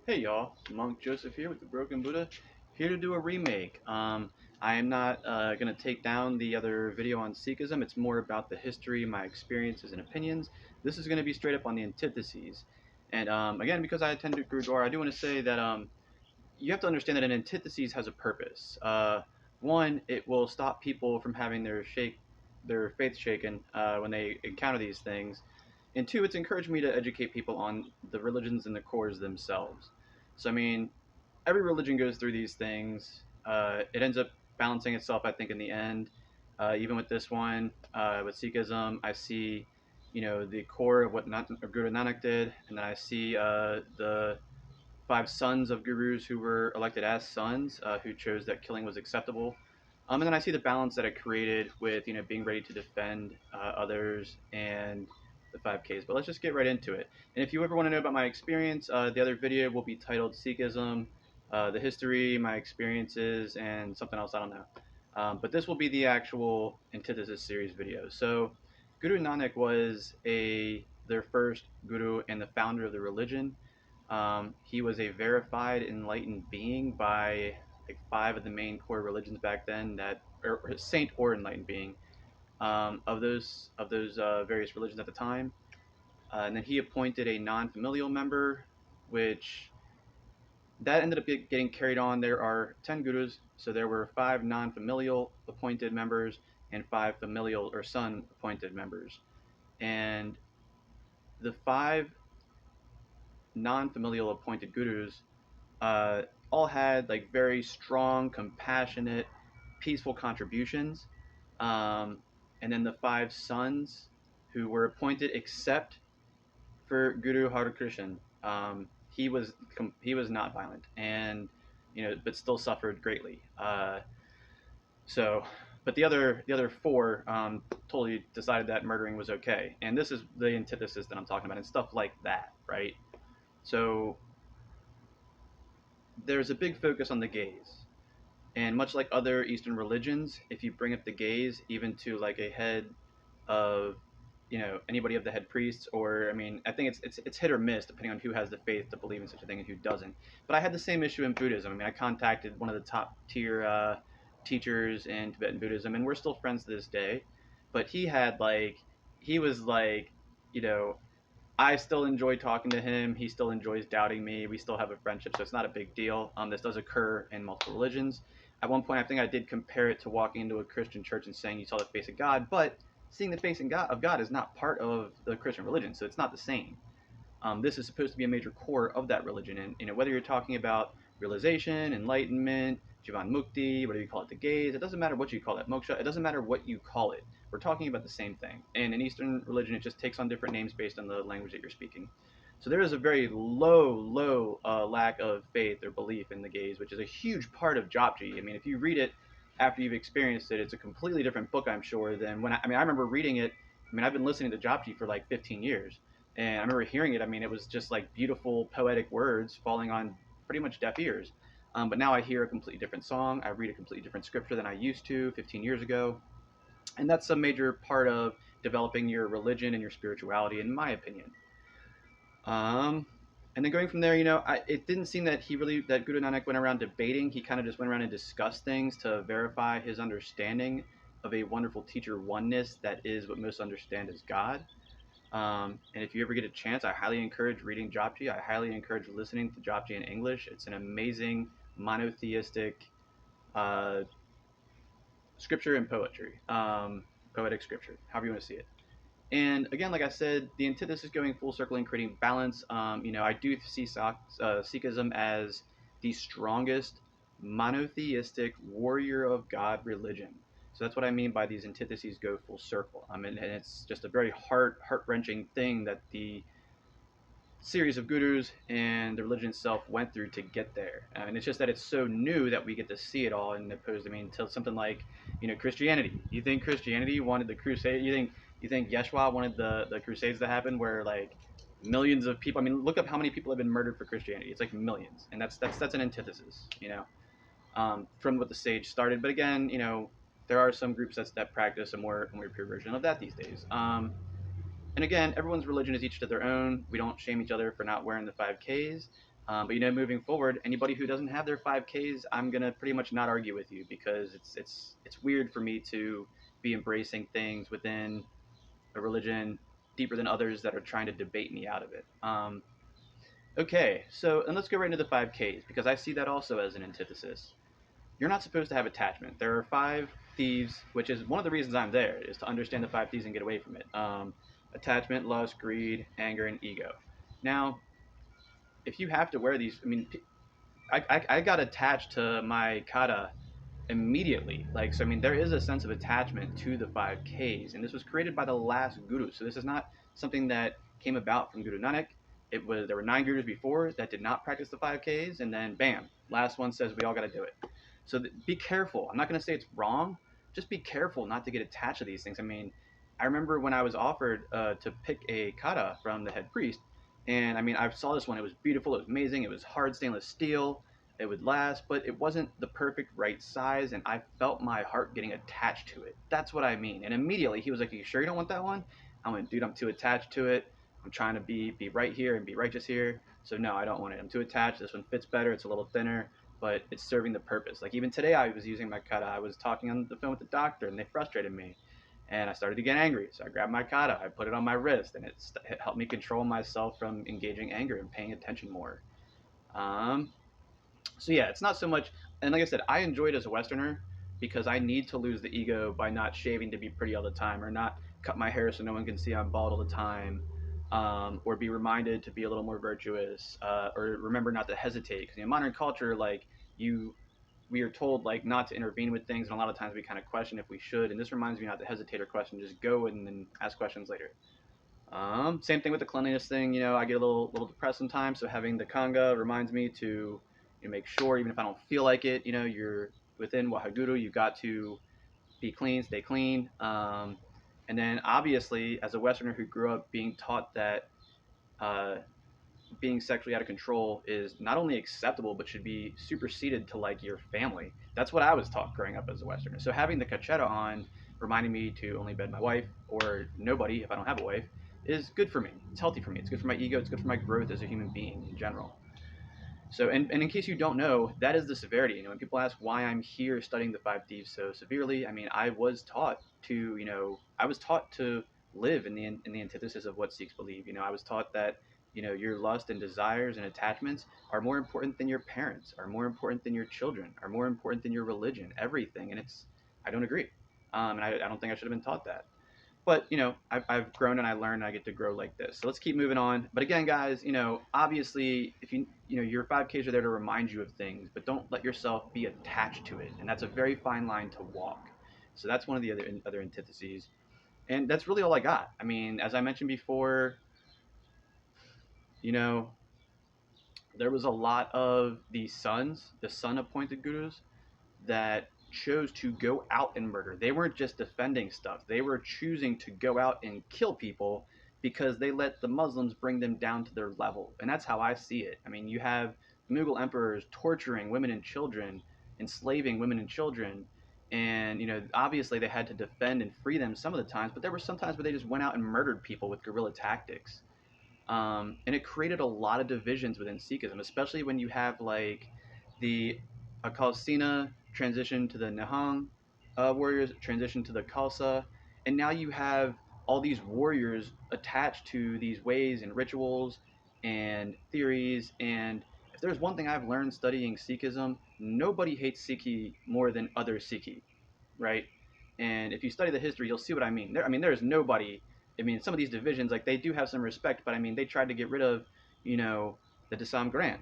Hey y'all, Monk Joseph here with the Broken Buddha, here to do a remake. I am not going to take down the other video on Sikhism. It's more about the history, my experiences and opinions. This is going to be straight up on the Antitheses. And again, because I attend Gurdwara, I do want to say that you have to understand that an Antitheses has a purpose. One, it will stop people from having their faith shaken when they encounter these things, and two, it's encouraged me to educate people on the religions and the cores themselves. So I mean, every religion goes through these things. It ends up balancing itself, I think, in the end. Even with this one, with Sikhism, I see, the core of what Guru Nanak did, and then I see the five sons of gurus who were elected as sons, who chose that killing was acceptable. And then I see the balance that it created with being ready to defend others and the 5Ks. But let's just get right into it. And if you ever want to know about my experience, the other video will be titled Sikhism, the history, my experiences, and something else I don't know. But this will be the actual Antithesis series video. So Guru Nanak was their first guru and the founder of the religion. He was a verified enlightened being by like five of the main core religions back then, or saint or enlightened being, of those various religions at the time. And then he appointed a non-familial member, which that ended up getting carried on. There are 10 gurus, so there were five non-familial appointed members and five familial or son appointed members. And the five non-familial appointed gurus uh, all had like very strong, compassionate, peaceful contributions. Um, and then the five sons who were appointed, except for Guru Harikrishnan, he was not violent, and but still suffered greatly. So, but the other four totally decided that murdering was okay, and this is the antithesis that I'm talking about, and stuff like that, right? So there's a big focus on the gaze. And much like other Eastern religions, if you bring up the gaze, even to like a head of, anybody of the head priests, or I mean, I think it's hit or miss depending on who has the faith to believe in such a thing and who doesn't. But I had the same issue in Buddhism. I mean, I contacted one of the top tier teachers in Tibetan Buddhism, and we're still friends to this day. But he was like, you know, I still enjoy talking to him. He still enjoys doubting me. We still have a friendship, so it's not a big deal. This does occur in multiple religions. At one point, I think I did compare it to walking into a Christian church and saying you saw the face of God, but seeing the face of God is not part of the Christian religion, so it's not the same. This is supposed to be a major core of that religion, and whether you're talking about realization, enlightenment, Jivan Mukti, whatever you call it, the gaze, it doesn't matter what you call it, moksha, it doesn't matter what you call it. We're talking about the same thing. And in Eastern religion, it just takes on different names based on the language that you're speaking. So there is a very low lack of faith or belief in the gaze, which is a huge part of Japji. I mean, if you read it after you've experienced it, it's a completely different book, I'm sure, than I remember reading it. I mean, I've been listening to Japji for like 15 years. And I remember hearing it. I mean, it was just like beautiful, poetic words falling on pretty much deaf ears. But now I hear a completely different song. I read a completely different scripture than I used to 15 years ago. And that's a major part of developing your religion and your spirituality, in my opinion. Um, and then going from there, it didn't seem that that Guru Nanak went around debating. He kind of just went around and discussed things to verify his understanding of a wonderful teacher oneness that is what most understand as God. And if you ever get a chance, I highly encourage reading Japji. I highly encourage listening to Japji in English. It's an amazing monotheistic uh, scripture and poetry, poetic scripture, however you want to see it. And again, like I said, the antithesis going full circle and creating balance. I do see Sikhism as the strongest monotheistic warrior of God religion. So that's what I mean by these antitheses go full circle. And it's just a very heart wrenching thing that the series of gurus and the religion itself went through to get there. And it's just that it's so new that we get to see it all, in opposed, to something like, Christianity. You think Christianity wanted the crusade? You think Yeshua wanted the crusades to happen, where like millions of people? I mean, look up how many people have been murdered for Christianity. It's like millions, and that's an antithesis, from what the sage started. But again, there are some groups that practice a more pure version of that these days. And again, everyone's religion is each to their own. We don't shame each other for not wearing the 5Ks. But moving forward, anybody who doesn't have their 5Ks, I'm gonna pretty much not argue with you, because it's weird for me to be embracing things within a religion deeper than others that are trying to debate me out of it. Okay, so and let's go right into the 5Ks, because I see that also as an antithesis. You're not supposed to have attachment. There are five thieves, which is one of the reasons I'm there, is to understand the five thieves and get away from it. Attachment, lust, greed, anger, and ego. Now, if you have to wear these, I mean, I got attached to my kata immediately. Like, so I mean, there is a sense of attachment to the 5Ks, and this was created by the last guru. So this is not something that came about from Guru Nanak. It was, there were 9 gurus before that did not practice the 5Ks, and then bam, last one says we all got to do it. So be careful. I'm not going to say it's wrong. Just be careful not to get attached to these things. I mean, I remember when I was offered to pick a kata from the head priest, and I mean, I saw this one. It was beautiful. It was amazing. It was hard stainless steel. It would last, but it wasn't the perfect right size, and I felt my heart getting attached to it. That's what I mean. And immediately he was like, "Are you sure you don't want that one?" I went, "Dude, I'm too attached to it. I'm trying to be right here and be righteous here. So no, I don't want it. I'm too attached. This one fits better. It's a little thinner, but it's serving the purpose." Like even today, I was using my kata. I was talking on the phone with the doctor, and they frustrated me, and I started to get angry. So I grabbed my kata. I put it on my wrist, and it helped me control myself from engaging anger and paying attention more. Um, so yeah, it's not so much. And like I said, I enjoy it as a Westerner because I need to lose the ego by not shaving to be pretty all the time, or not cut my hair so no one can see I'm bald all the time, or be reminded to be a little more virtuous, or remember not to hesitate. Because in modern culture, like you, we are told like not to intervene with things, and a lot of times we kind of question if we should. And this reminds me not to hesitate or question, just go and then ask questions later. Same thing with the cleanliness thing. I get a little depressed sometimes, so having the kanga reminds me to make sure, even if I don't feel like it, you're within Wahaguru. You got to be clean, stay clean. And then obviously, as a Westerner who grew up being taught that uh, being sexually out of control is not only acceptable but should be superseded to like your family. That's what I was taught growing up as a Westerner. So having the cacheta on, reminding me to only bed my wife or nobody if I don't have a wife, is good for me. It's healthy for me. It's good for my ego. It's good for my growth as a human being in general. So, and in case you don't know, that is the severity. When people ask why I'm here studying the five thieves so severely, I mean, I was taught to, I was taught to live in the antithesis of what Sikhs believe. I was taught that, your lust and desires and attachments are more important than your parents, are more important than your children, are more important than your religion, everything. And I don't agree. And I don't think I should have been taught that. But I've grown and I learned, and I get to grow like this. So let's keep moving on. But again, guys, obviously, if your 5Ks are there to remind you of things, but don't let yourself be attached to it, and that's a very fine line to walk. So that's one of the other antitheses, and that's really all I got. I mean, as I mentioned before, you know, there was a lot of the sun appointed gurus that chose to go out and murder. They weren't just defending stuff. They were choosing to go out and kill people because they let the Muslims bring them down to their level. And that's how I see it. I mean, you have Mughal emperors torturing women and children, enslaving women and children. And, obviously they had to defend and free them some of the times, but there were some times where they just went out and murdered people with guerrilla tactics. And it created a lot of divisions within Sikhism, especially when you have like the Khalsina transition to the Nihang warriors, transition to the Khalsa, and now you have all these warriors attached to these ways and rituals and theories. And if there's one thing I've learned studying Sikhism, nobody hates Sikhi more than other Sikhi, right? And if you study the history, you'll see what I mean. There's nobody. I mean, some of these divisions, like they do have some respect, but I mean, they tried to get rid of, the Dasam Grand,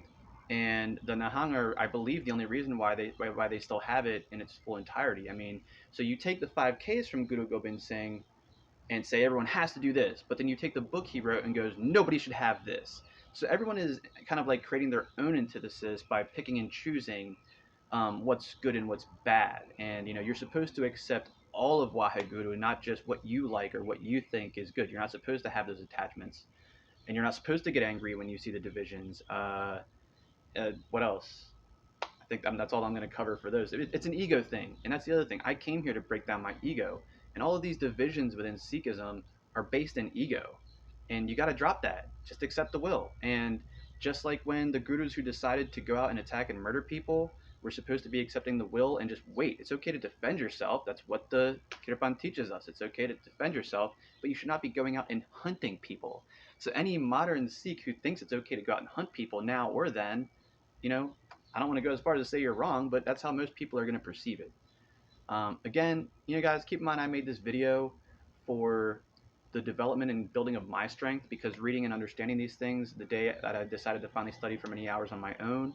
and the Nahang are, I believe, the only reason why they still have it in its full entirety. I mean, so you take the 5Ks from Guru Gobind Singh and say everyone has to do this, but then you take the book he wrote and goes, nobody should have this. So everyone is kind of like creating their own antithesis by picking and choosing what's good and what's bad. And you're supposed to accept all of Waheguru, not just what you like or what you think is good. You're not supposed to have those attachments, and you're not supposed to get angry when you see the divisions. What else? I think that's all I'm going to cover for those. It's an ego thing, and that's the other thing. I came here to break down my ego, and all of these divisions within Sikhism are based in ego, and you got to drop that. Just accept the will. And Just like when the gurus who decided to go out and attack and murder people were supposed to be accepting the will and just wait. It's okay to defend yourself. That's what the Kirpan teaches us. It's okay to defend yourself, but you should not be going out and hunting people. So any modern Sikh who thinks it's okay to go out and hunt people now or then, I don't want to go as far as to say you're wrong, but that's how most people are going to perceive it. Again, guys, keep in mind I made this video for the development and building of my strength, because reading and understanding these things the day that I decided to finally study for many hours on my own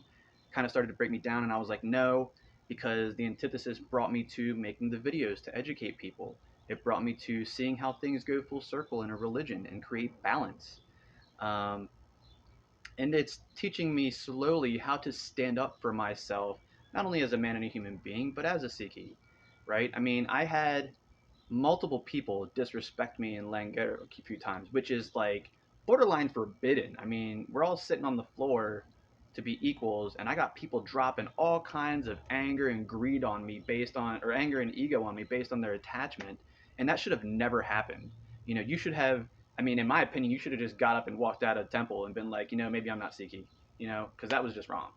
kind of started to break me down, and I was like, no, because the antithesis brought me to making the videos to educate people. It brought me to seeing how things go full circle in a religion and create balance. Um, and it's teaching me slowly how to stand up for myself, not only as a man and a human being, but as a Sikhi, right? I mean, I had multiple people disrespect me in Langar a few times, which is like borderline forbidden. I mean, we're all sitting on the floor to be equals, and I got people dropping all kinds of anger and greed on me based on, or anger and ego on me based on their attachment, and that should have never happened. You should have. I mean, in my opinion, you should have just got up and walked out of temple and been like, maybe I'm not Sikhi, because that was just wrong.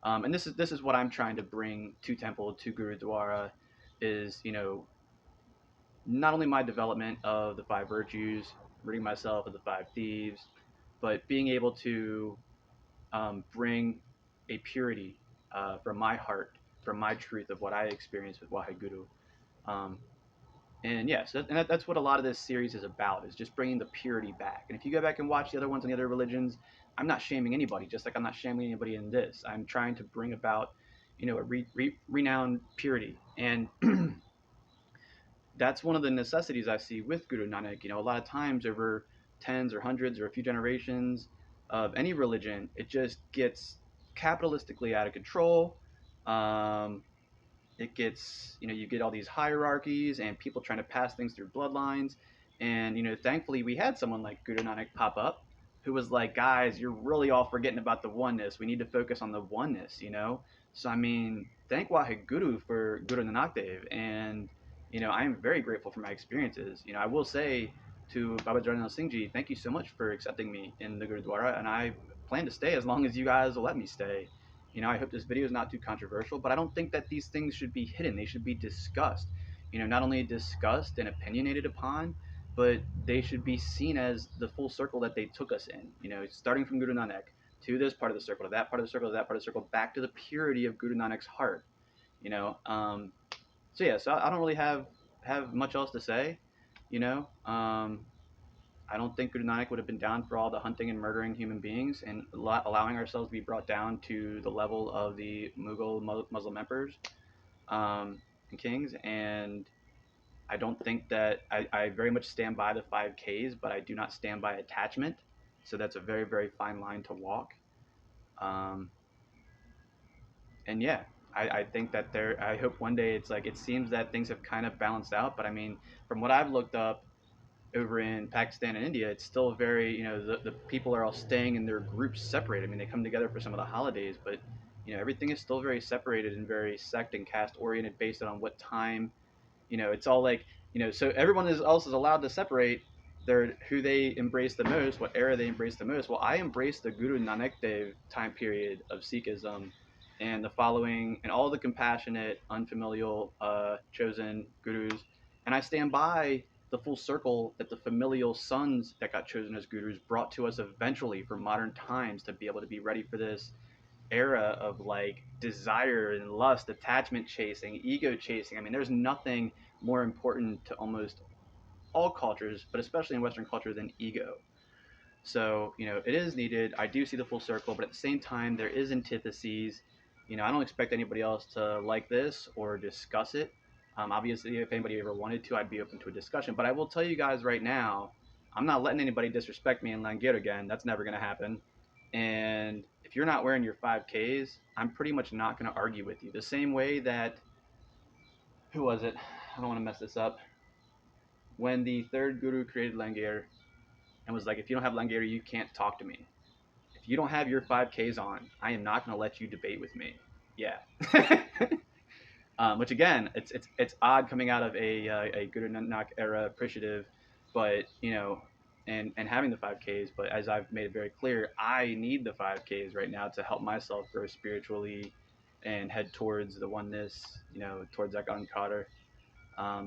And this is what I'm trying to bring to temple, to Gurudwara, is not only my development of the five virtues, ridding myself of the five thieves, but being able to bring a purity from my heart, from my truth of what I experienced with Waheguru. Um, and yes, that's what a lot of this series is about, is just bringing the purity back. And if you go back and watch the other ones in the other religions, I'm not shaming anybody, just like I'm not shaming anybody in this. I'm trying to bring about, a renowned purity. And that's one of the necessities I see with Guru Nanak. A lot of times over tens or hundreds or a few generations of any religion, it just gets capitalistically out of control. Um, it gets, you get all these hierarchies and people trying to pass things through bloodlines. And, thankfully we had someone like Guru Nanak pop up who was like, guys, you're really all forgetting about the oneness. We need to focus on the oneness. So, I mean, thank Waheguru for Guru Nanak Dev. And, I am very grateful for my experiences. I will say to Baba Jarnal Singh Ji, thank you so much for accepting me in the Gurudwara. And I plan to stay as long as you guys will let me stay. I hope this video is not too controversial, but I don't think that these things should be hidden. They should be discussed. Not only discussed and opinionated upon, but they should be seen as the full circle that they took us in. Starting from Guru Nanak to this part of the circle, to that part of the circle, to that part of the circle, back to the purity of Guru Nanak's heart. So yeah, so I don't really have much else to say. I don't think Guru Nanak would have been down for all the hunting and murdering human beings and allowing ourselves to be brought down to the level of the Mughal Muslim emperors and kings. And I don't think that I very much stand by the 5Ks, but I do not stand by attachment. So that's a very, very fine line to walk. Um, and yeah, I think that I hope one day it's like, it seems that things have kind of balanced out. But I mean, from what I've looked up, over in Pakistan and India, it's still very, the people are all staying in their groups separated. I mean, they come together for some of the holidays, but, everything is still very separated and very sect and caste oriented based on what time, it's all like, so everyone else is allowed to separate who they embrace the most, what era they embrace the most. Well, I embrace the Guru Nanak Dev time period of Sikhism and the following and all the compassionate, unfamilial, chosen gurus. And I stand by the full circle that the familial sons that got chosen as gurus brought to us eventually for modern times, to be able to be ready for this era of like desire and lust, attachment chasing, ego chasing. I mean, there's nothing more important to almost all cultures, but especially in Western culture, than ego. So, it is needed. I do see the full circle, but at the same time, there is antitheses. I don't expect anybody else to like this or discuss it. Obviously, if anybody ever wanted to, I'd be open to a discussion. But I will tell you guys right now, I'm not letting anybody disrespect me in Langir again. That's never going to happen. And if you're not wearing your 5Ks, I'm pretty much not going to argue with you. The same way that, who was it? I don't want to mess this up. When the third guru created Langir and was like, if you don't have Langir, you can't talk to me. If you don't have your 5Ks on, I am not going to let you debate with me. Yeah. Which again, it's odd coming out of a Guru Nanak era appreciative, but and having the 5Ks. But as I've made it very clear, I need the 5Ks right now to help myself grow spiritually and head towards the oneness, towards that Ankara.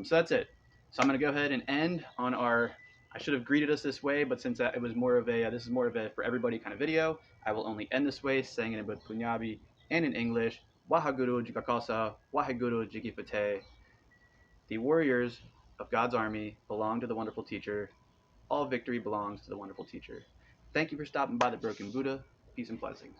So that's it. So I'm going to go ahead and end on our. I should have greeted us this way, but since it was more of a this is more of a for everybody kind of video, I will only end this way, saying it in both Punjabi and in English. Wahaguru Jigakasa, Wahaguru Jigipate. The warriors of God's army belong to the wonderful teacher. All victory belongs to the wonderful teacher. Thank you for stopping by the Broken Buddha. Peace and blessings.